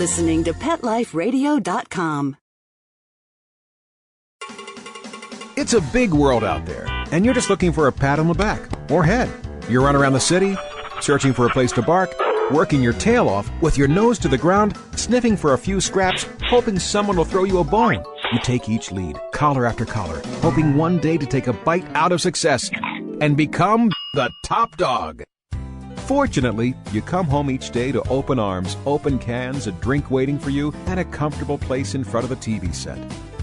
listening to PetLifeRadio.com. It's a big world out there, and you're just looking for a pat on the back or head. You run around the city, searching for a place to bark, working your tail off with your nose to the ground, sniffing for a few scraps, hoping someone will throw you a bone. You take each lead, collar after collar, hoping one day to take a bite out of success and become the top dog. Fortunately, you come home each day to open arms, open cans, a drink waiting for you, and a comfortable place in front of the TV set.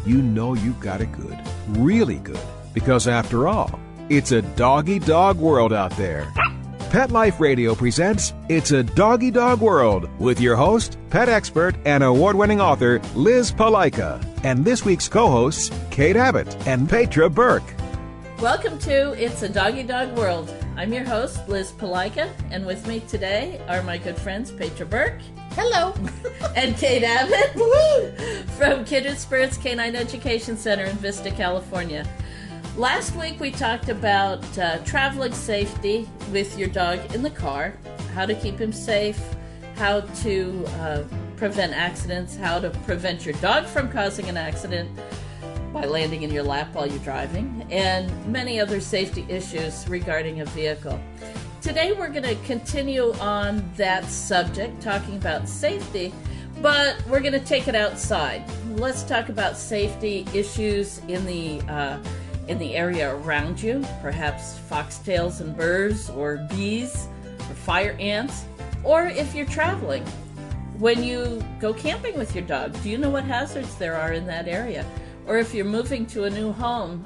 You know you've got it good, really good, because after all, it's a doggy-dog world out there. Pet Life Radio presents It's a Doggy-Dog World with your host, pet expert, and award-winning author Liz Palaika, and this week's co-hosts Kate Abbott and Petra Burke. Welcome to It's a Doggy-Dog World. I'm your host, Liz Palaika, and with me today are my good friends Petra Burke. Hello. And Kate Abbott from Kindred Spirits Canine Education Center in Vista, California. Last week we talked about traveling safety with your dog in the car, how to keep him safe, how to prevent accidents, how to prevent your dog from causing an accident by landing in your lap while you're driving, and many other safety issues regarding a vehicle. Today we're going to continue on that subject, talking about safety, but we're going to take it outside. Let's talk about safety issues in the area around you, perhaps foxtails and birds, or bees, or fire ants, or if you're traveling. When you go camping with your dog, do you know what hazards there are in that area? Or if you're moving to a new home,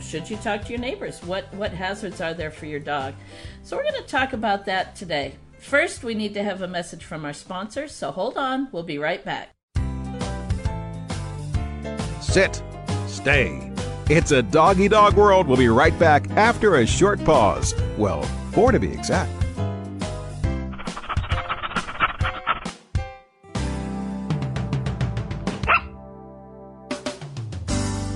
should you talk to your neighbors? What hazards are there for your dog? So we're going to talk about that today. First, we need to have a message from our sponsor, so hold on, we'll be right back. Sit. Stay. It's a Doggy-Dog World. We'll be right back after a short pause. Well, 4 to be exact.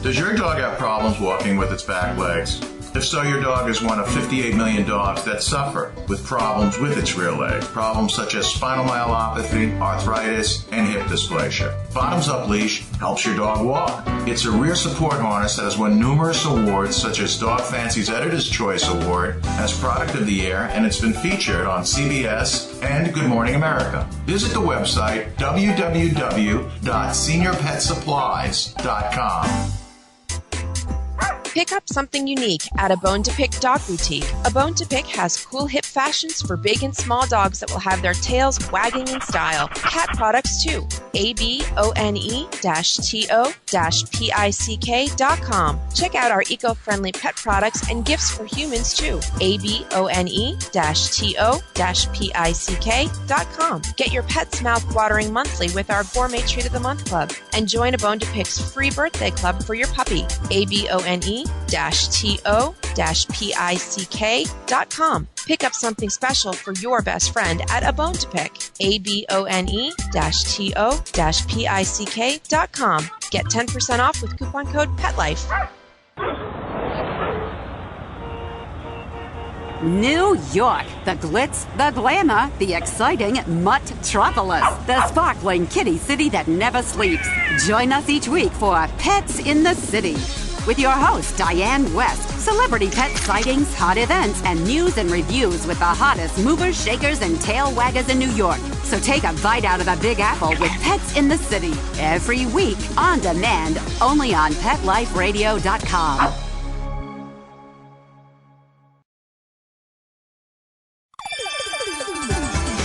Does your dog have problems walking with its back legs? If so, your dog is one of 58 million dogs that suffer with problems with its rear leg. Problems such as spinal myelopathy, arthritis, and hip dysplasia. Bottoms Up Leash helps your dog walk. It's a rear support harness that has won numerous awards such as Dog Fancy's Editor's Choice Award as Product of the Year, and it's been featured on CBS and Good Morning America. Visit the website www.seniorpetsupplies.com. Pick up something unique at A Bone to Pick Dog Boutique. A Bone to Pick has cool hip fashions for big and small dogs that will have their tails wagging in style. Cat products too. abone-to-pick.com. Check out our eco-friendly pet products and gifts for humans too. abone-to-pick.com. Get your pet's mouth watering monthly with our Gourmet Treat of the Month Club and join A Bone to Pick's free birthday club for your puppy. abone-to-pick.com. Pick up something special for your best friend at A Bone to Pick. abone-to-pick.com. Get 10% off with coupon code PETLIFE. New York, the glitz, the glamour, the exciting Mutt-tropolis, the sparkling kitty city that never sleeps. Join us each week for Pets in the City with your host, Diane West. Celebrity pet sightings, hot events, and news and reviews with the hottest movers, shakers, and tail waggers in New York. So take a bite out of the Big Apple with Pets in the City every week on demand, only on PetLifeRadio.com.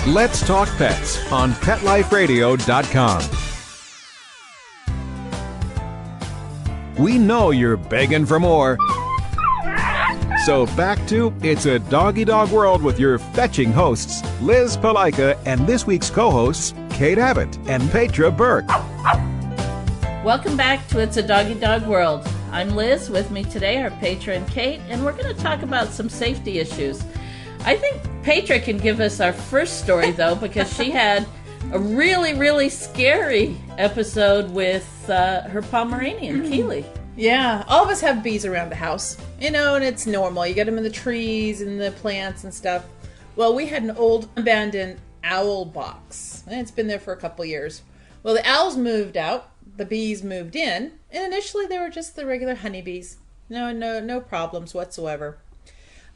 Let's Talk Pets on PetLifeRadio.com. We know you're begging for more. So back to It's a Doggy-Dog World with your fetching hosts, Liz Palaika, and this week's co-hosts, Kate Abbott and Petra Burke. Welcome back to It's a Doggy-Dog World. I'm Liz. With me today are Petra and Kate, and we're going to talk about some safety issues. I think Petra can give us our first story, though, because she had a really, really scary episode with her Pomeranian, Keely. Yeah, all of us have bees around the house, and it's normal. You get them in the trees and the plants and stuff. Well, we had an old abandoned owl box. And it's been there for a couple years. Well, the owls moved out, the bees moved in, and initially they were just the regular honeybees. No problems whatsoever.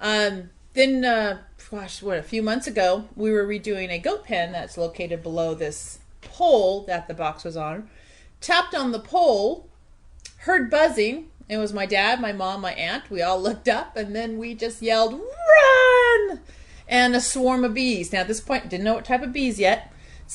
Then, a few months ago, we were redoing a goat pen that's located below this pole that the box was on. Tapped on the pole, heard buzzing. It was my dad, my mom, my aunt. We all looked up, and then we just yelled, "Run!" And a swarm of bees. Now, at this point, didn't know what type of bees yet.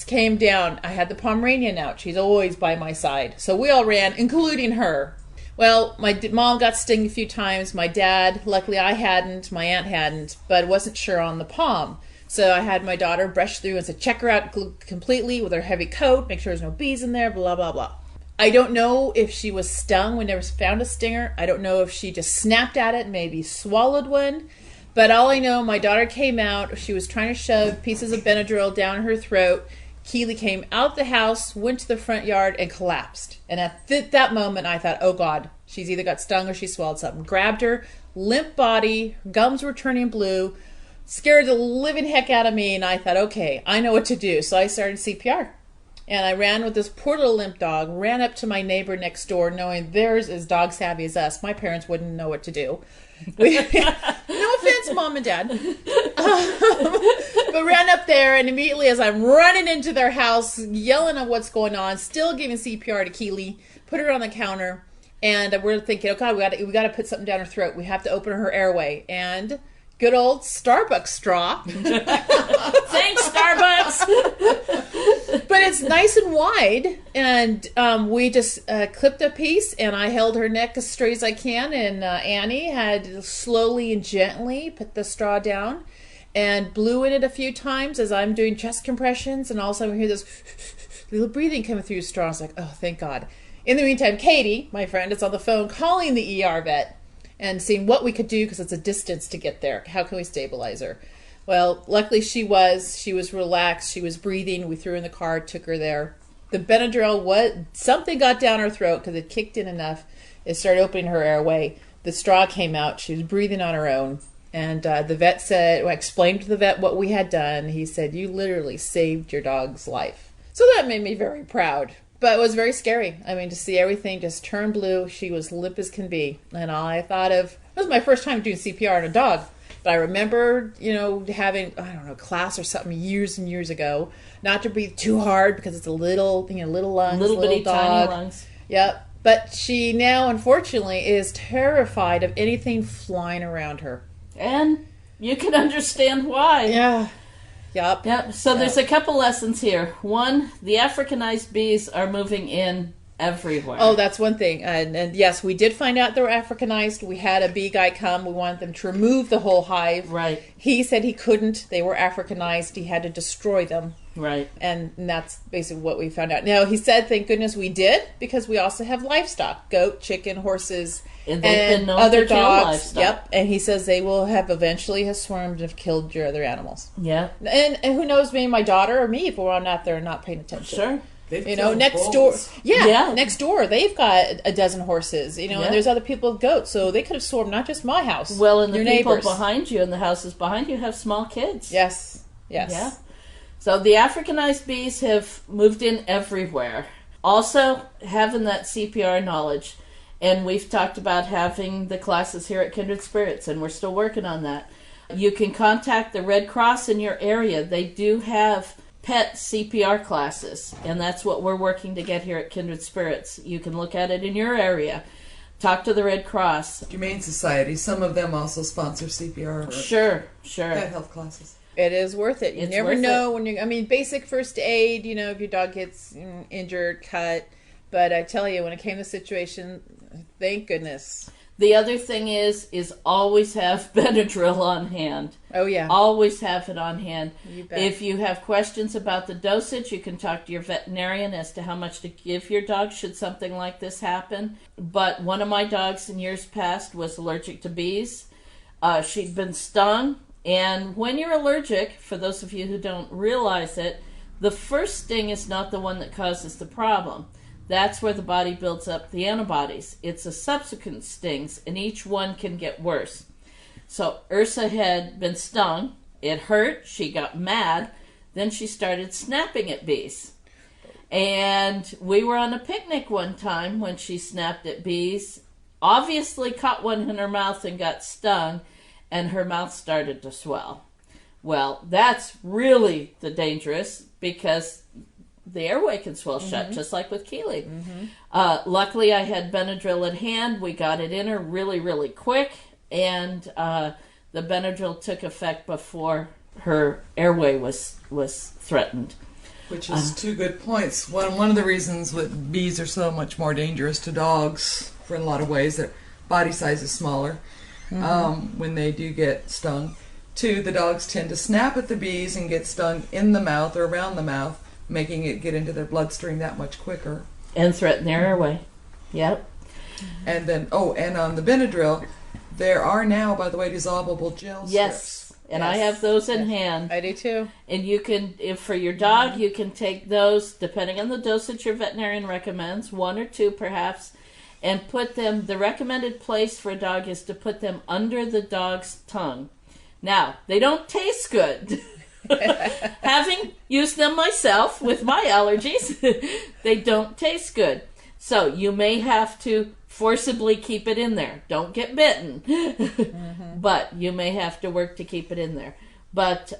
Came down. I had the Pomeranian out. She's always by my side. So we all ran, including her. Well, my mom got stung a few times. My dad, luckily I hadn't. My aunt hadn't, but wasn't sure on the palm. So I had my daughter brush through and said, check her out completely with her heavy coat, make sure there's no bees in there, blah, blah, blah. I don't know if she was stung. We never found a stinger. I don't know if she just snapped at it and maybe swallowed one. But all I know, my daughter came out. She was trying to shove pieces of Benadryl down her throat. Keely came out the house, went to the front yard, and collapsed. And at that moment, I thought, oh, God, she's either got stung or she swallowed something. Grabbed her, limp body, gums were turning blue, scared the living heck out of me, and I thought, okay, I know what to do. So I started CPR. And I ran with this poor little limp dog, ran up to my neighbor next door, knowing theirs is dog savvy as us. My parents wouldn't know what to do. No offense, Mom and Dad. But ran up there, and immediately as I'm running into their house, yelling at what's going on, still giving CPR to Keely, put her on the counter, and we're thinking, oh God, we got to put something down her throat. We have to open her airway. And good old Starbucks straw. Thanks, Starbucks. But it's nice and wide, and we just clipped a piece, and I held her neck as straight as I can, and Annie had slowly and gently put the straw down and blew in it a few times as I'm doing chest compressions, and all of a sudden we hear this little breathing coming through the straw. I was like, oh, thank God. In the meantime, Katie, my friend, is on the phone calling the ER vet and seeing what we could do because it's a distance to get there. How can we stabilize her? Well, luckily she was relaxed. She was breathing. We threw her in the car, took her there. The Benadryl, something got down her throat because it kicked in enough. It started opening her airway. The straw came out. She was breathing on her own. And the vet said, I explained to the vet what we had done. He said, you literally saved your dog's life. So that made me very proud. But it was very scary. I mean, to see everything just turn blue. She was limp as can be. And all I thought of, it was my first time doing CPR on a dog. But I remember, having, class or something years and years ago, not to breathe too hard because it's a little lungs, little bitty dog. tiny lungs. Yep. But she now, unfortunately, is terrified of anything flying around her. And you can understand why. Yeah. Yep. So there's a couple lessons here. One, the Africanized bees are moving in everywhere. Oh, that's one thing. And yes, we did find out they were Africanized. We had a bee guy come. We wanted them to remove the whole hive. Right. He said he couldn't. They were Africanized. He had to destroy them. Right. And that's basically what we found out. Now, he said, thank goodness we did, because we also have livestock, goat, chicken, horses, and other dogs. Livestock. Yep. And he says they will have eventually swarmed and have killed your other animals. Yeah. And who knows, maybe my daughter or me, if we're out there and not paying attention. Sure. Next door. Yeah, next door, they've got a dozen horses, and there's other people with goats, so they could have swarmed not just my house. Well, and the people neighbors behind you and the houses behind you have small kids. Yes. Yeah. So the Africanized bees have moved in everywhere. Also, having that CPR knowledge. And we've talked about having the classes here at Kindred Spirits, and we're still working on that. You can contact the Red Cross in your area. They do have pet CPR classes, and that's what we're working to get here at Kindred Spirits. You can look at it in your area. Talk to the Red Cross. Humane Society, some of them also sponsor CPR. Sure. Pet health classes. It is worth it. You never know when basic first aid, if your dog gets injured, cut. But I tell you, when it came to the situation, thank goodness. The other thing is always have Benadryl on hand. Oh, yeah. Always have it on hand. You bet. If you have questions about the dosage, you can talk to your veterinarian as to how much to give your dog should something like this happen. But one of my dogs in years past was allergic to bees. She'd been stung. And when you're allergic, for those of you who don't realize it, the first sting is not the one that causes the problem. That's where the body builds up the antibodies. It's the subsequent stings, and each one can get worse. So Ursa had been stung. It hurt. She got mad. Then she started snapping at bees. And we were on a picnic one time when she snapped at bees, obviously caught one in her mouth and got stung, and her mouth started to swell. Well, that's really the dangerous, because the airway can swell shut, just like with Keely. Luckily, I had Benadryl at hand. We got it in her really, really quick, and the Benadryl took effect before her airway was threatened. Which is two good points. One of the reasons that bees are so much more dangerous to dogs, for a lot of ways, their body size is smaller when they do get stung. Two, the dogs tend to snap at the bees and get stung in the mouth or around the mouth, making it get into their bloodstream that much quicker. And threaten their airway. Yep. And then, and on the Benadryl, there are now, by the way, dissolvable gel strips. Yes. And I have those in hand. I do too. And you can, if for your dog, you can take those, depending on the dosage your veterinarian recommends, 1 or 2 perhaps, and put them, the recommended place for a dog is to put them under the dog's tongue. Now, they don't taste good. Having used them myself with my allergies, they don't taste good. So you may have to forcibly keep it in there. Don't get bitten. But you may have to work to keep it in there. But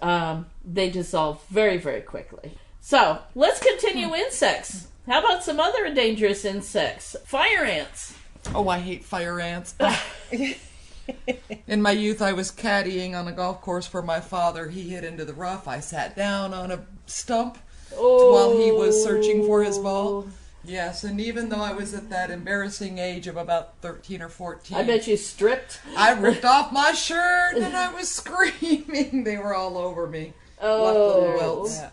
they dissolve very, very quickly. So let's continue insects. How about some other dangerous insects? Fire ants. Oh, I hate fire ants. In my youth, I was caddying on a golf course for my father. He hit into the rough. I sat down on a stump while he was searching for his ball. Yes, and even though I was at that embarrassing age of about 13 or 14... I bet you stripped. I ripped off my shirt and I was screaming. They were all over me. Oh. Left little welts. Yeah.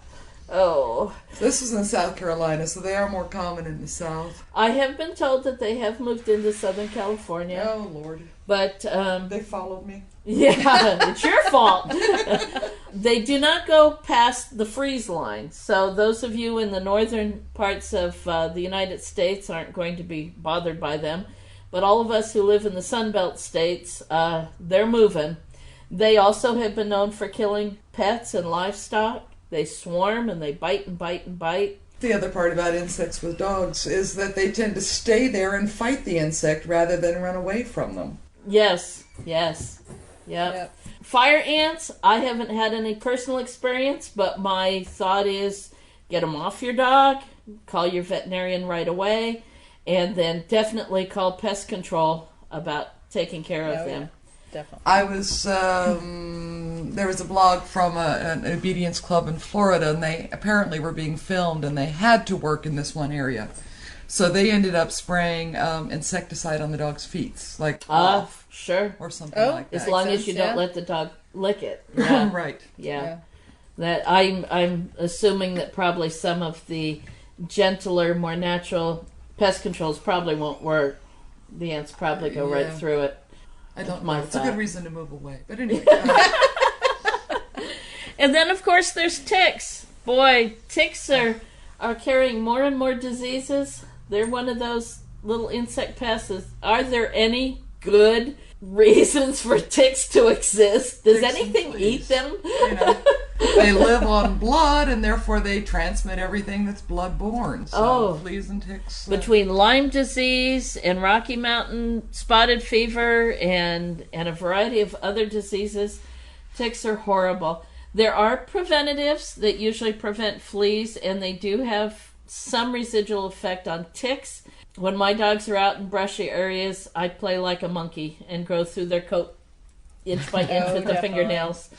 Oh. This was in South Carolina, so they are more common in the South. I have been told that they have moved into Southern California. Oh, Lord. But... they followed me. Yeah, it's your fault. They do not go past the freeze line. So those of you in the northern parts of the United States aren't going to be bothered by them. But all of us who live in the Sunbelt states, they're moving. They also have been known for killing pets and livestock. They swarm and they bite and bite and bite. The other part about insects with dogs is that they tend to stay there and fight the insect rather than run away from them. Yes. Yep. Fire ants, I haven't had any personal experience, but my thought is get them off your dog, call your veterinarian right away, and then definitely call pest control about taking care of them. Yeah. Definitely. I was, there was a blog from an obedience club in Florida, and they apparently were being filmed, and they had to work in this one area. So they ended up spraying insecticide on the dog's feet, like off, sure, or something like that. As long as you don't let the dog lick it. Yeah. Right. Yeah. That I'm assuming that probably some of the gentler, more natural pest controls probably won't work. The ants probably go right through it. I don't know. It's a good reason to move away. But anyway. And then, of course, there's ticks. Boy, ticks are carrying more and more diseases. They're one of those little insect pests. Are there any good reasons for ticks to exist? Does anything eat them? They live on blood, and therefore they transmit everything that's blood-borne. So fleas and ticks. Between Lyme disease and Rocky Mountain spotted fever and a variety of other diseases, ticks are horrible. There are preventatives that usually prevent fleas, and they do have some residual effect on ticks. When my dogs are out in brushy areas, I play like a monkey and go through their coat inch by inch with the fingernails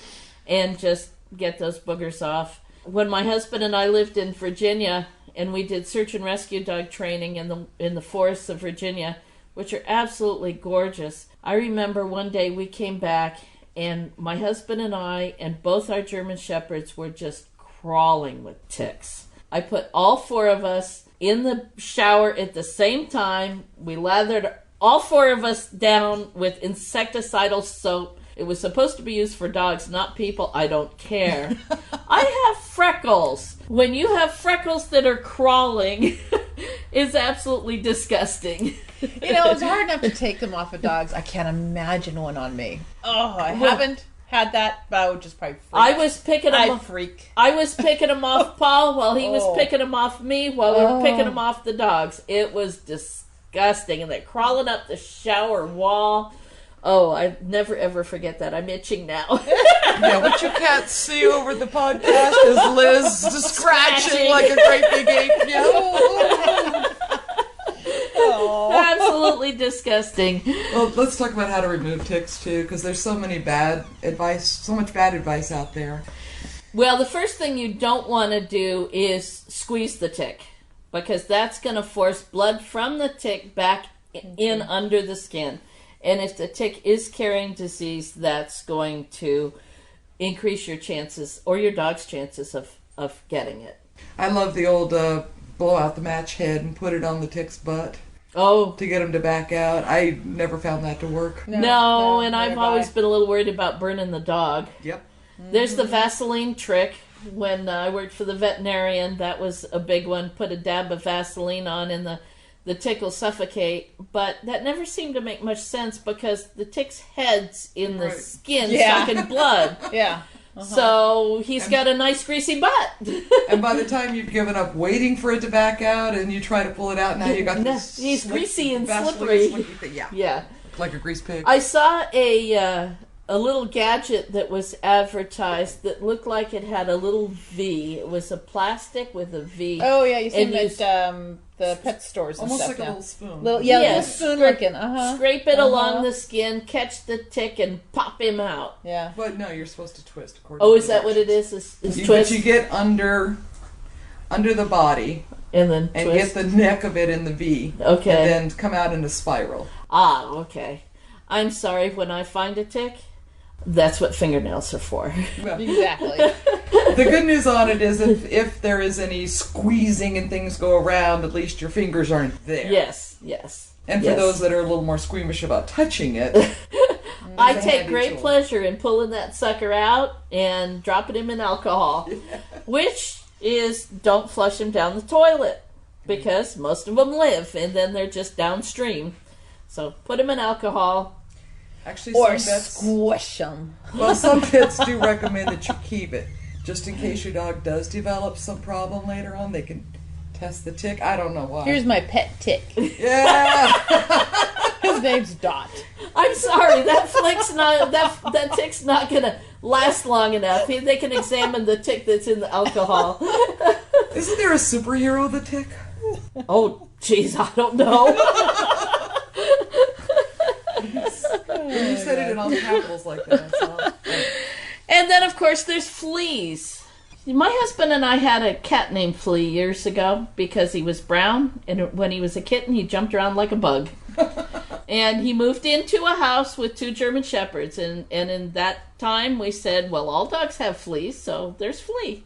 and just get those boogers off. When my husband and I lived in Virginia and we did search and rescue dog training in the forests of Virginia, which are absolutely gorgeous, I remember one day we came back and my husband and I and both our German Shepherds were just crawling with ticks. I put all 4 of us in the shower at the same time. We lathered all 4 of us down with insecticidal soap. It was supposed to be used for dogs, not people. I don't care. I have freckles. When you have freckles that are crawling, it's absolutely disgusting. It's hard enough to take them off of dogs. I can't imagine one on me. Oh, I had that, but I would just probably freak. I was picking him off. freak. I was picking him off Paul while he was picking him off me while we were picking him off the dogs. It was disgusting. And they're crawling up the shower wall. Oh, I never ever forget that. I'm itching now. Yeah, what you can't see over the podcast is Liz just scratching like a great big ape. Yeah. Absolutely disgusting. Well, let's talk about how to remove ticks too, because there's so much bad advice out there. Well, the first thing you don't want to do is squeeze the tick, because that's going to force blood from the tick back in under the skin. And if the tick is carrying disease, that's going to increase your chances, or your dog's chances of getting it. I love the old blow out the match head and put it on the tick's butt. Oh. To get them to back out. I never found that to work. No, and I've always been a little worried about burning the dog. Yep. There's the Vaseline trick. When I worked for the veterinarian, that was a big one. Put a dab of Vaseline on and the tick will suffocate. But that never seemed to make much sense because the tick's head's in the skin sucking blood. Yeah. So he's got a nice greasy butt. And by the time you've given up waiting for it to back out and you try to pull it out, now you got this he's greasy and Vaseline slippery. thing. Yeah. Like a grease pig. I saw a little gadget that was advertised that looked like it had a little V. It was a plastic with a V. Oh yeah, you see them at the pet stores and almost stuff like now. a little spoon. Little spoon looking. Scrape it along the skin, catch the tick, and pop him out. Yeah. But no, you're supposed to twist. Is that what it is? Is twist? But you get under the body and then and twist. get the neck of it in the V. Okay. And then come out in a spiral. Ah, okay. I'm sorry. When I find a tick, that's what fingernails are for. Well, exactly. The good news on it is if there is any squeezing and things go around, at least your fingers aren't there. Yes. And for those that are a little more squeamish about touching it, I take great pleasure in pulling that sucker out and dropping him in alcohol, which is don't flush him down the toilet because most of them live and then they're just downstream. So put him in alcohol. actually Or some vets, squish them. well, some vets do recommend that you keep it just in case your dog does develop some problem later on. They can test the tick. I don't know why. Here's my pet tick. Yeah. His name's Dot. I'm sorry, that tick's not gonna last long enough. They can examine the tick that's in the alcohol. Isn't there a superhero, the tick? Oh, jeez, I don't know. You said it in all capitals like that. So. And then, of course, there's fleas. My husband and I had a cat named Flea years ago because he was brown, and when he was a kitten, he jumped around like a bug. And he moved into a house with 2 German Shepherds, and in that time we said, well, all dogs have fleas, so there's Flea.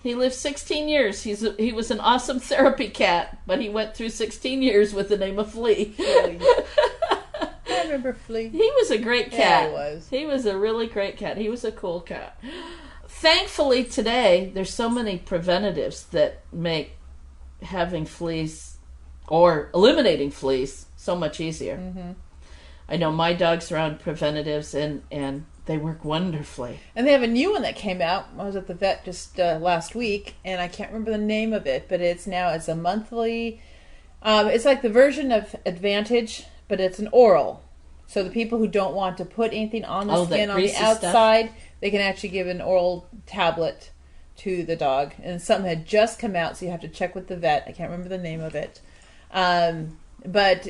He lived 16 years. He was an awesome therapy cat, but he went through 16 years with the name of Flea. I remember Flea. He was a great cat. Yeah, he was. He was a really great cat. He was a cool cat. Thankfully, today, there's so many preventatives that make having fleas or eliminating fleas so much easier. Mm-hmm. I know my dogs are on preventatives, and they work wonderfully. And they have a new one that came out. I was at the vet just last week, and I can't remember the name of it, but it's a monthly. It's like the version of Advantage, but it's an oral. So the people who don't want to put anything on the skin on the outside, stuff, they can actually give an oral tablet to the dog. And something had just come out, so you have to check with the vet. I can't remember the name of it. But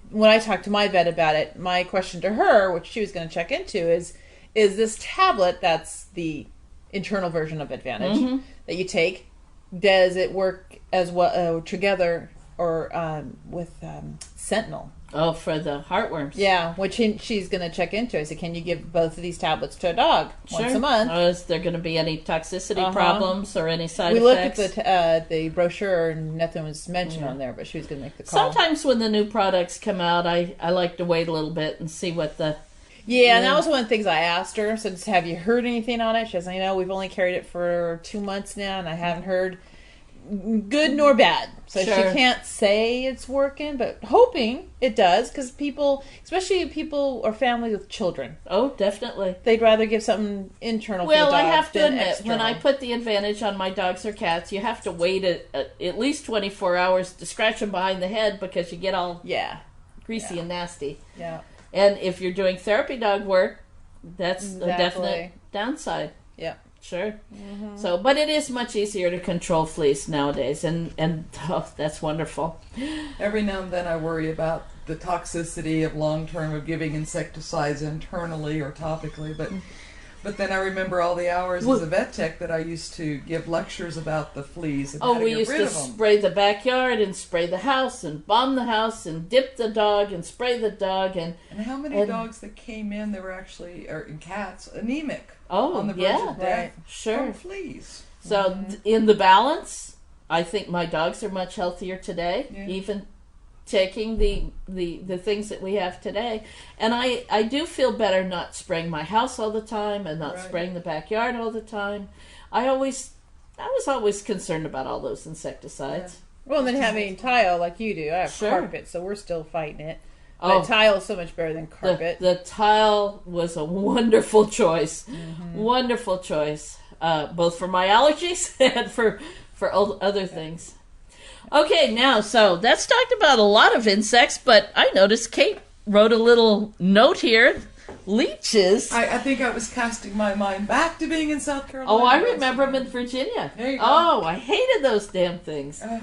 when I talked to my vet about it, my question to her, which she was going to check into, is this tablet, that's the internal version of Advantage, that you take, does it work as well together or with Sentinel? Oh, for the heartworms. Yeah, which she's going to check into. I said, can you give both of these tablets to a dog once a month? Is there going to be any toxicity problems or any side effects? We looked at the brochure and nothing was mentioned on there, but she was going to make the call. Sometimes when the new products come out, I like to wait a little bit and see what the... Yeah, and that was one of the things I asked her. So, have you heard anything on it? She says, we've only carried it for 2 months now, and I haven't heard good nor bad. So Sure. she can't say it's working, but hoping it does, because people, especially people or families with children, Oh, definitely. they'd rather give something internal Well, for the I dog have to than admit, external. when I put the advantage on my dogs or cats, you have to wait at least 24 hours to scratch them behind the head because you get all Yeah. greasy and nasty. Yeah. And if you're doing therapy dog work, that's a Exactly. definite downside. Yeah. Sure. So, but it is much easier to control fleas nowadays, and oh, that's wonderful. Every now and then I worry about the toxicity of long term of giving insecticides internally or topically, but then I remember all the hours as a vet tech that I used to give lectures about the fleas and how Oh, to we get used rid to of them. spray the backyard and spray the house and bomb the house and dip the dog and spray the dog and And how many and- dogs that came in, they were actually, or in cats, anemic, oh on the verge yeah, of death Right. sure. from fleas. So in the balance, I think my dogs are much healthier today, Yeah. even taking the things that we have today. And I do feel better not spraying my house all the time and not Right. spraying the backyard all the time. I was always concerned about all those insecticides. Well, and then having tile like you do, I have Sure. carpet, so we're still fighting it. Oh. But tile is so much better than carpet. The tile was a wonderful choice. Mm-hmm. Wonderful choice. Both for my allergies and for other things. Okay, now, so that's talked about a lot of insects, but I noticed Kate wrote a little note here. Leeches. I think I was casting my mind back to being in South Carolina. Oh, I remember them in Virginia. There you go. Oh, I hated those damn things. Uh.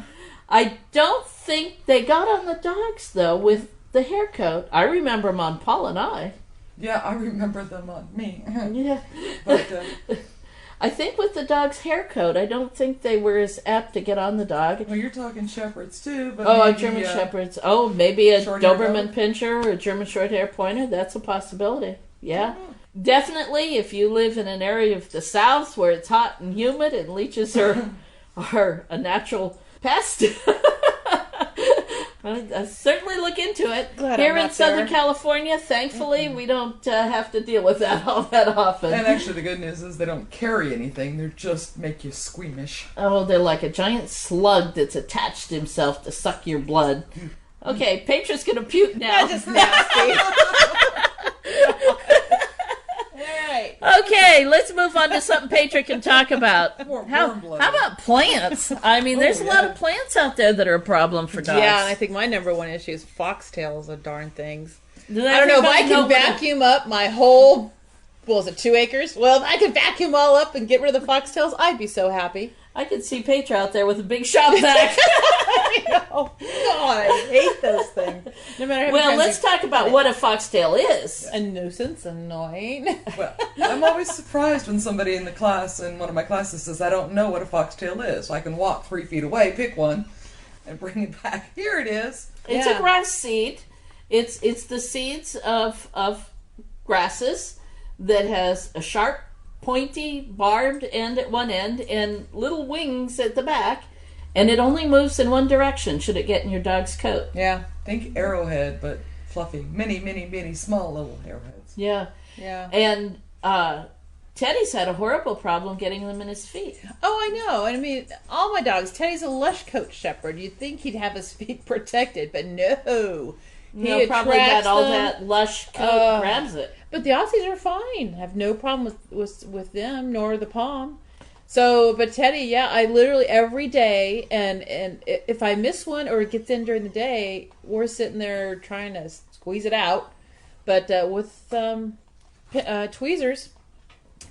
I don't think they got on the dogs, though, with the hair coat. I remember them on Paul and I. Yeah, I remember them on me. Yeah. But I think with the dog's hair coat, I don't think they were as apt to get on the dog. well, you're talking shepherds too. But Oh, maybe, German Shepherds. Oh, maybe a short-haired Doberman dog? Pinscher or a German Shorthair Pointer. That's a possibility. Yeah. Definitely, if you live in an area of the South where it's hot and humid and leeches are a natural pest, I certainly look into it. Glad Here I'm in not Southern there. California, thankfully, we don't have to deal with that all that often. And actually, the good news is they don't carry anything. They just make you squeamish. Oh, they're like a giant slug that's attached himself to suck your blood. Okay, Petra's gonna puke now. That's just nasty. All right. Okay, let's move on to something Petra can talk about. More How warm blood. about plants? I mean, there's a lot yeah. of plants out there that are a problem for dogs. Yeah, and I think my number one issue is foxtails are darn things. Does I don't know if I everybody can what a- vacuum up my whole, what was it, 2 acres? Well, if I could vacuum all up and get rid of the foxtails, I'd be so happy. I could see Petra out there with a big shop vac. Oh, God, I hate those things. No matter how many Well, times let's you- talk about what a foxtail is. A nuisance, annoying. Well, I'm always surprised when somebody in the class, in one of my classes, says, I don't know what a foxtail is. So I can walk 3 feet away, pick one, and bring it back. Here it is. It's Yeah. a grass seed. It's the seeds of grasses that has a sharp, pointy, barbed end at one end and little wings at the back, and it only moves in one direction should it get in your dog's coat. Yeah, Think arrowhead, but fluffy. Many, many, many small little arrowheads. Yeah. yeah. And Teddy's had a horrible problem getting them in his feet. Oh, I know. And I mean, all my dogs. Teddy's a lush coat shepherd. You'd think he'd have his feet protected, but no. He You know, probably that attracts all them. that lush coat grabs it. But the Aussies are fine. I have no problem with them, nor the Pom. So, but Teddy, yeah, I literally every day, and if I miss one or it gets in during the day, we're sitting there trying to squeeze it out. But with tweezers,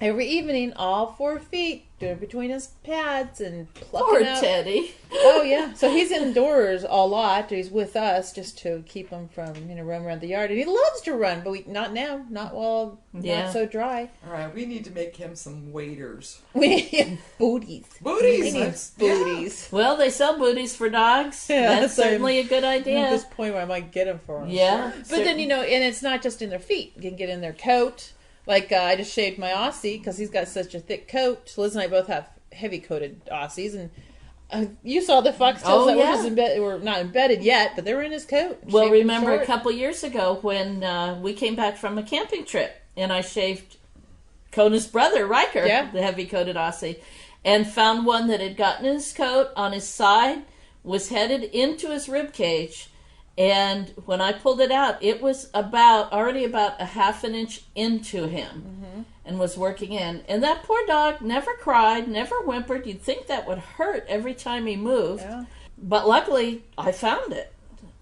every evening, all 4 feet, doing between his pads and plucking Poor out. Teddy. Oh yeah, so he's indoors a lot. He's with us just to keep him from roaming around the yard, and he loves to run. But not now, not while Yeah. not so dry. All right, we need to make him some waders. We need booties. Booties! We need that's- booties. Well, they sell booties for dogs. Yeah, That's so certainly a good I'm at idea. this point where I might get them for him. Yeah. But then and it's not just in their feet. You can get in their coat. Like I just shaved my Aussie because he's got such a thick coat. Liz and I both have heavy coated Aussies, and you saw the foxtails Oh, that yeah. were not embedded yet, but they were in his coat. Well, Shaved them remember a short. couple years ago when we came back from a camping trip and I shaved Kona's brother, Riker, Yeah. the heavy-coated Aussie, and found one that had gotten in his coat on his side, was headed into his rib cage, and when I pulled it out, it was already about a half an inch into him, and was working in. And that poor dog never cried, never whimpered. You'd think that would hurt every time he moved, but luckily I found it,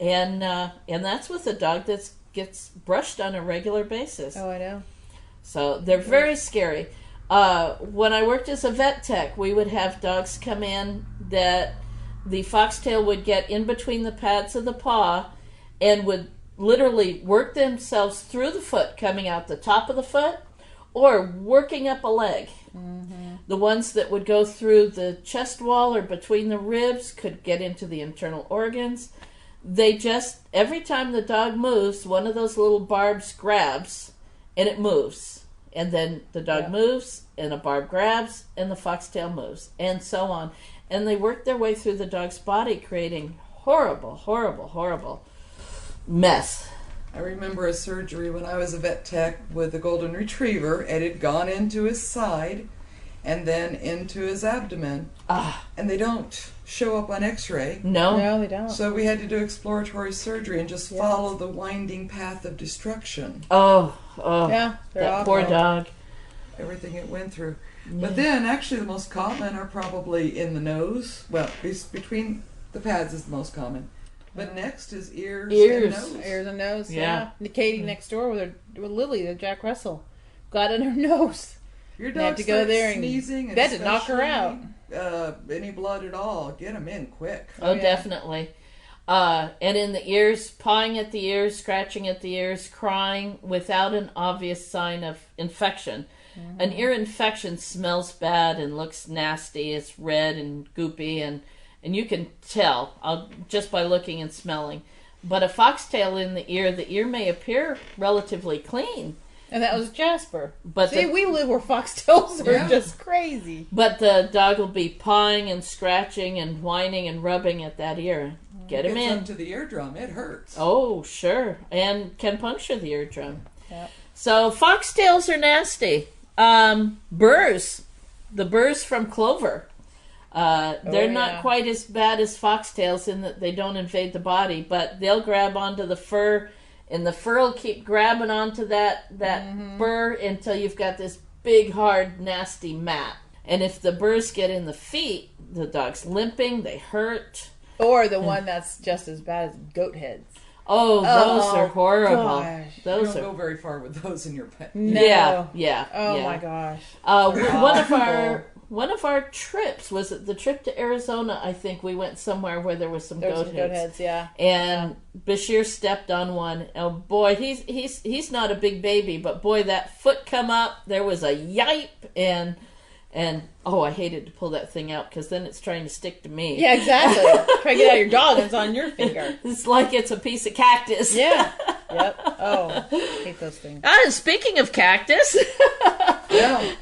and that's with a dog that gets brushed on a regular basis. Oh, I know. So they're very scary. When I worked as a vet tech, we would have dogs come in that the foxtail would get in between the pads of the paw and would literally work themselves through the foot, coming out the top of the foot, or working up a leg. The ones that would go through the chest wall or between the ribs could get into the internal organs. They just, every time the dog moves, one of those little barbs grabs, and it moves. And then the dog moves, and a barb grabs, and the foxtail moves, and so on. And they work their way through the dog's body, creating horrible, horrible, horrible mess. I remember a surgery when I was a vet tech with a golden retriever. It had gone into his side and then into his abdomen. And they don't show up on x-ray. No, they don't. So we had to do exploratory surgery and just follow the winding path of destruction. Oh, Yeah, they're that awful. poor dog. Everything it went through. But then, actually, the most common are probably in the nose. Well, between the pads is the most common. But next is ears and nose. Ears and nose, Yeah. And Katie next door with Lily, the Jack Russell, got in her nose. Your They have dog to go starts there and sneezing, and they had to knock her out. Any blood at all, get them in quick. Oh, definitely. And in the ears, pawing at the ears, scratching at the ears, crying without an obvious sign of infection. An ear infection smells bad and looks nasty. It's red and goopy, and you can tell just by looking and smelling. But a foxtail in the ear may appear relatively clean. And that was Jasper. But See, we live where foxtails are just crazy. But the dog will be pawing and scratching and whining and rubbing at that ear. Get him Gets in. up to the eardrum, it hurts. Oh, sure. And can puncture the eardrum. Yep. So foxtails are nasty. Burrs. The burrs from clover. They're not quite as bad as foxtails in that they don't invade the body, but they'll grab onto the fur, and the fur will keep grabbing onto that burr until you've got this big, hard, nasty mat. And if the burrs get in the feet, the dog's limping, they hurt. Or the one that's just as bad as goat heads. Oh, those are horrible. Gosh. You Those don't are go very far with those in your pet. No. yeah. Oh my gosh. One of our trips was the trip to Arizona. I think we went somewhere where there was some There were goat some heads. goat heads, yeah. And Bashir stepped on one. Oh boy, he's not a big baby, but boy, that foot come up. There was a yipe, and oh, I hated to pull that thing out because then it's trying to stick to me. Yeah, exactly. Try to get out your dog and it's on your finger. It's like it's a piece of cactus. Yeah. Yep. Oh, hate those things. And speaking of cactus, Yeah.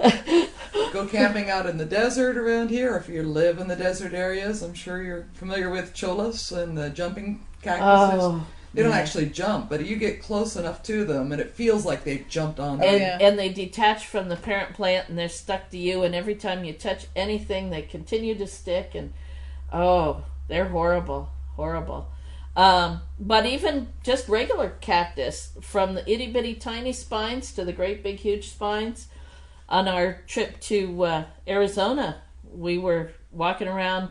Go camping out in the desert around here. If you live in the desert areas, I'm sure you're familiar with cholas and the jumping cactuses. Oh, They don't actually jump, but you get close enough to them and it feels like they've jumped on and, them. and they detach from the parent plant and they're stuck to you, and every time you touch anything they continue to stick, and oh, they're horrible. But even just regular cactus, from the itty bitty tiny spines to the great big huge spines, on our trip to Arizona we were walking around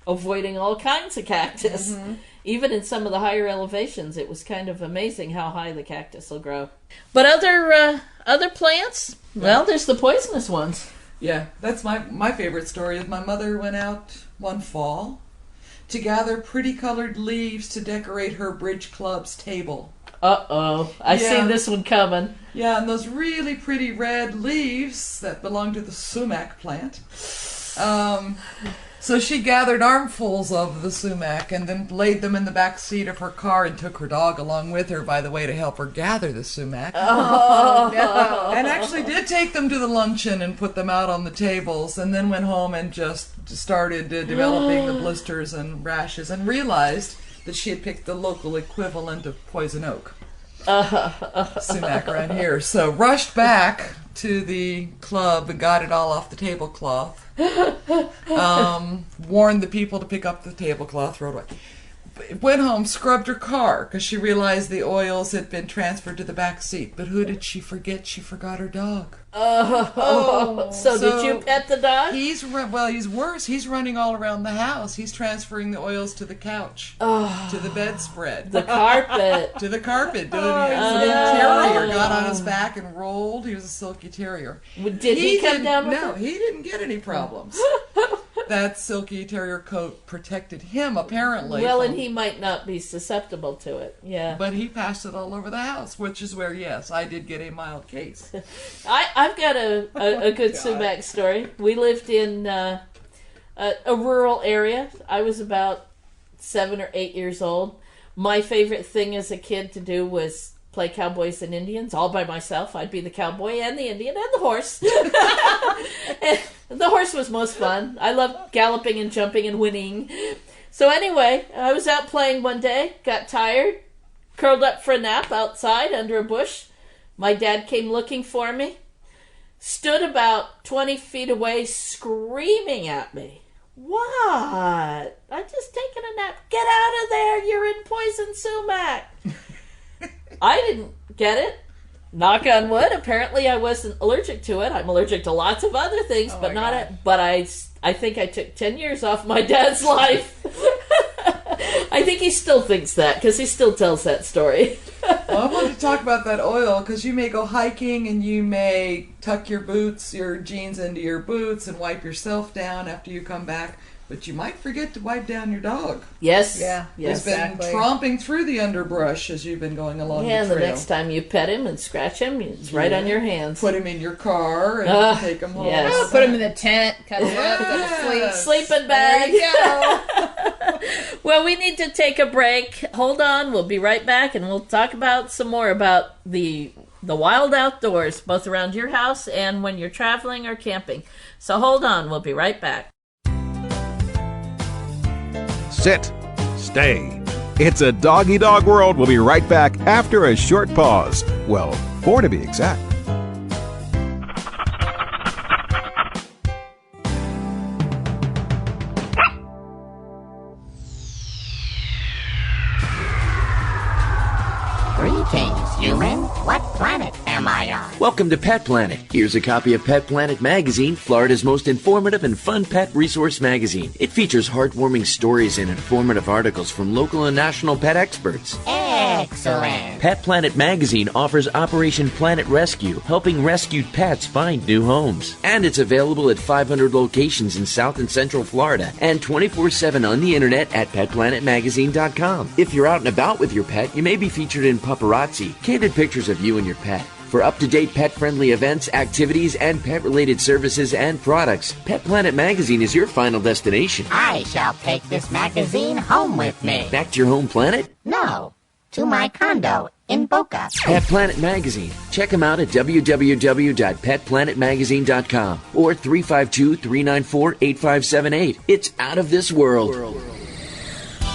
avoiding all kinds of cactus. Even in some of the higher elevations, it was kind of amazing how high the cactus will grow. But other plants, well, there's the poisonous ones. Yeah, that's my favorite story. Is my mother went out one fall to gather pretty colored leaves to decorate her bridge club's table. Uh-oh, I Yeah. seen this one coming. Yeah, and those really pretty red leaves that belong to the sumac plant. So she gathered armfuls of the sumac and then laid them in the back seat of her car and took her dog along with her, by the way, to help her gather the sumac. Oh, no. And actually did take them to the luncheon and put them out on the tables, and then went home and just started developing the blisters and rashes, and realized that she had picked the local equivalent of poison oak. sumac around here. So rushed back to the club and got it all off the tablecloth. Warned the people to pick up the tablecloth, rode away. Went home, scrubbed her car because she realized the oils had been transferred to the back seat. But who did she forget? She forgot her dog. So did you pet the dog? He's worse. He's running all around the house. He's transferring the oils to the couch, to the bedspread, The carpet. to the carpet. Terrier got on his back and rolled. He was a silky terrier. Did he come down with No, it? he didn't get any problems. That silky terrier coat protected him, apparently. Well, and he might not be susceptible to it. Yeah. But he passed it all over the house, which is where, yes, I did get a mild case. I've got a good sumac story. We lived in a rural area. I was about 7 or 8 years old. My favorite thing as a kid to do was play cowboys and Indians all by myself. I'd be the cowboy and the Indian and the horse. And the horse was most fun. I loved galloping and jumping and whinnying. So anyway, I was out playing one day, got tired, curled up for a nap outside under a bush. My dad came looking for me, stood about 20 feet away screaming at me. What? I'm just taking a nap. Get out of there. You're in poison sumac. I didn't get it. Knock on wood. Apparently I wasn't allergic to it. I'm allergic to lots of other things, but not it. But I think I took 10 years off my dad's life. I think he still thinks that because he still tells that story. Well, I wanted to talk about that oil because you may go hiking and you may tuck your jeans into your boots and wipe yourself down after you come back. But you might forget to wipe down your dog. Yes. Yeah. Yes. He's been tromping through the underbrush as you've been going along Yeah, the trail. the next time you pet him and scratch him, it's right on your hands. Put him in your car and take him home. yes. Oh, put him in the tent, cuddle up, go to sleep. Sleeping bag. There you go. Well, we need to take a break. Hold on, we'll be right back, and we'll talk about some more about the wild outdoors, both around your house and when you're traveling or camping. So hold on, we'll be right back. Sit. Stay. It's a dog-eat-dog world. We'll be right back after a short pause. Well, 4 to be exact. Greetings, human. What planet am I on? Welcome to Pet Planet. Here's a copy of Pet Planet Magazine, Florida's most informative and fun pet resource magazine. It features heartwarming stories and informative articles from local and national pet experts. Excellent. Pet Planet Magazine offers Operation Planet Rescue, helping rescued pets find new homes. And it's available at 500 locations in South and Central Florida and 24/7 on the internet at petplanetmagazine.com. If you're out and about with your pet, you may be featured in Paparazzi, candid pictures of you and your pet. For up-to-date pet-friendly events, activities, and pet-related services and products, Pet Planet Magazine is your final destination. I shall take this magazine home with me. Back to your home planet? No, to my condo in Boca. Pet Planet Magazine. Check them out at www.petplanetmagazine.com or 352-394-8578. It's out of this world.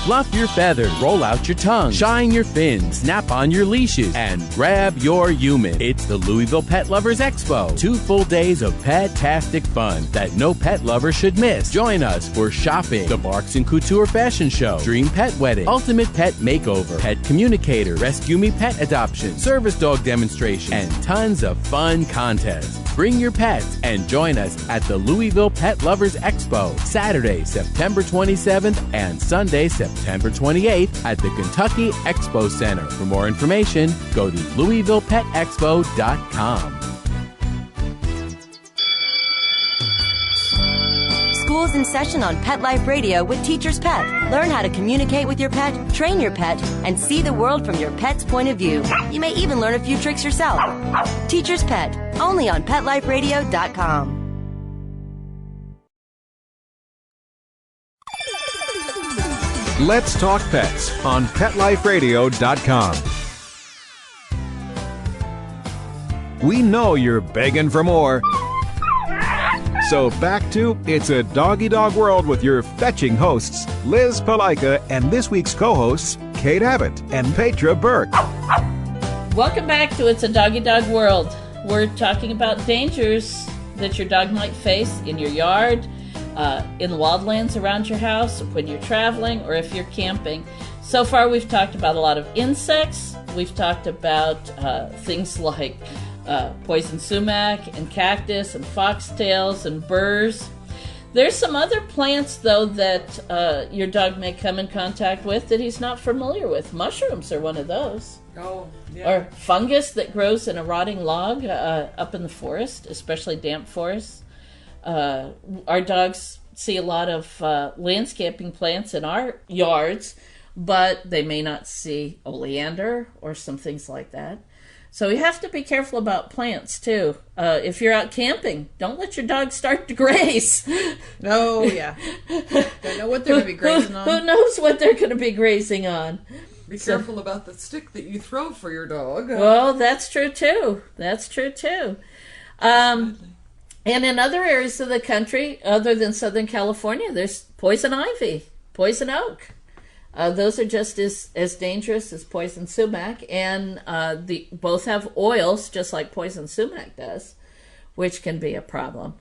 Fluff your feathers, roll out your tongue, shine your fins, snap on your leashes, and grab your human. It's the Louisville Pet Lovers Expo. 2 full days of pet-tastic fun that no pet lover should miss. Join us for shopping, the Barks and Couture Fashion Show, Dream Pet Wedding, Ultimate Pet Makeover, Pet Communicator, Rescue Me Pet Adoption, Service Dog Demonstration, and tons of fun contests. Bring your pets and join us at the Louisville Pet Lovers Expo, Saturday, September 27th and Sunday, September 28th at the Kentucky Expo Center. For more information, go to LouisvillePetExpo.com. School's in session on Pet Life Radio with Teacher's Pet. Learn how to communicate with your pet, train your pet, and see the world from your pet's point of view. You may even learn a few tricks yourself. Teacher's Pet, only on PetLifeRadio.com. Let's Talk Pets on PetLifeRadio.com. We know you're begging for more. So back to It's a Dog-Eat-Dog World with your fetching hosts, Liz Palika, and this week's co-hosts, Kate Abbott and Petra Burke. Welcome back to It's a Doggy Dog World. We're talking about dangers that your dog might face in your yard, in the wildlands around your house, when you're traveling, or if you're camping. So far, we've talked about a lot of insects. We've talked about things like poison sumac and cactus and foxtails and burrs. There's some other plants, though, that your dog may come in contact with that he's not familiar with. Mushrooms are one of those. Oh, yeah. Or fungus that grows in a rotting log up in the forest, especially damp forests. Our dogs see a lot of landscaping plants in our yards, but they may not see oleander or some things like that. So you have to be careful about plants, too. If you're out camping, don't let your dog start to graze. Oh, yeah. Don't know what they're going to be grazing on. Who knows what they're going to be grazing on? Be careful about the stick that you throw for your dog. Well, that's true, too. That's true, too. And in other areas of the country, other than Southern California, there's poison ivy, poison oak. Those are just as dangerous as poison sumac, and both have oils, just like poison sumac does, which can be a problem.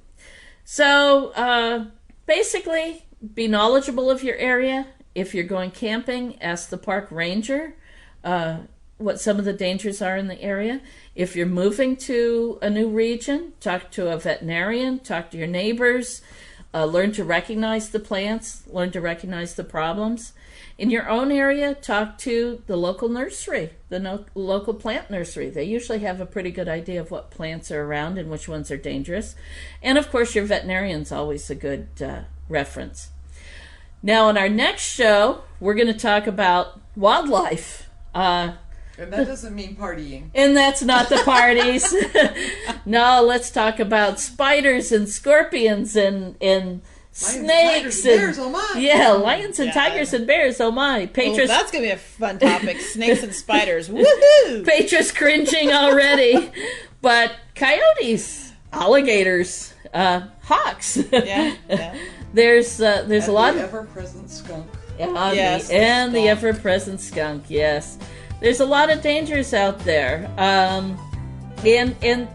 So basically, be knowledgeable of your area. If you're going camping, ask the park ranger what some of the dangers are in the area. If you're moving to a new region, talk to a veterinarian, talk to your neighbors, learn to recognize the plants, learn to recognize the problems. In your own area, talk to the local nursery, the local plant nursery. They usually have a pretty good idea of what plants are around and which ones are dangerous. And of course, your veterinarian's always a good reference. Now, in our next show, we're going to talk about wildlife. And that doesn't mean partying. And that's not the parties. No, let's talk about spiders and scorpions and snakes. Lions, tigers, and bears, oh my. Yeah, lions and tigers and bears, oh my. Petra's, that's going to be a fun topic. Snakes and spiders. Woohoo! Petra's cringing already. But coyotes, alligators, hawks. Yeah. There's a lot of the ever-present skunk. Yes, the ever-present skunk. Yes, there's a lot of dangers out there, and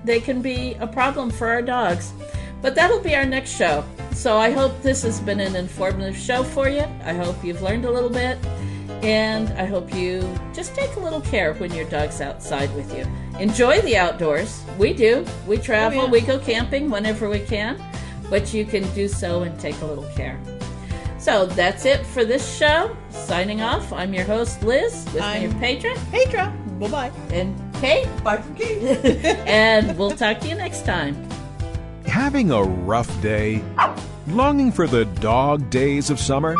they can be a problem for our dogs. But that'll be our next show. So I hope this has been an informative show for you. I hope you've learned a little bit, and I hope you just take a little care when your dog's outside with you. Enjoy the outdoors. We do. We travel. Oh, yeah. We go camping whenever we can. But you can do so and take a little care. So that's it for this show. Signing off, I'm your host, Liz. With me is Petra. Bye-bye. And Kate. Bye from Kate. And we'll talk to you next time. Having a rough day? Longing for the dog days of summer?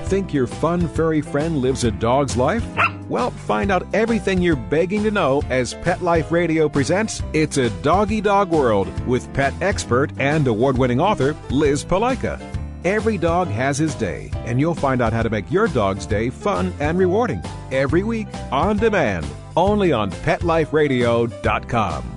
Think your fun furry friend lives a dog's life? Well, find out everything you're begging to know as Pet Life Radio presents It's a Doggy Dog World with pet expert and award-winning author Liz Palaika. Every dog has his day, and you'll find out how to make your dog's day fun and rewarding every week on demand, only on PetLifeRadio.com.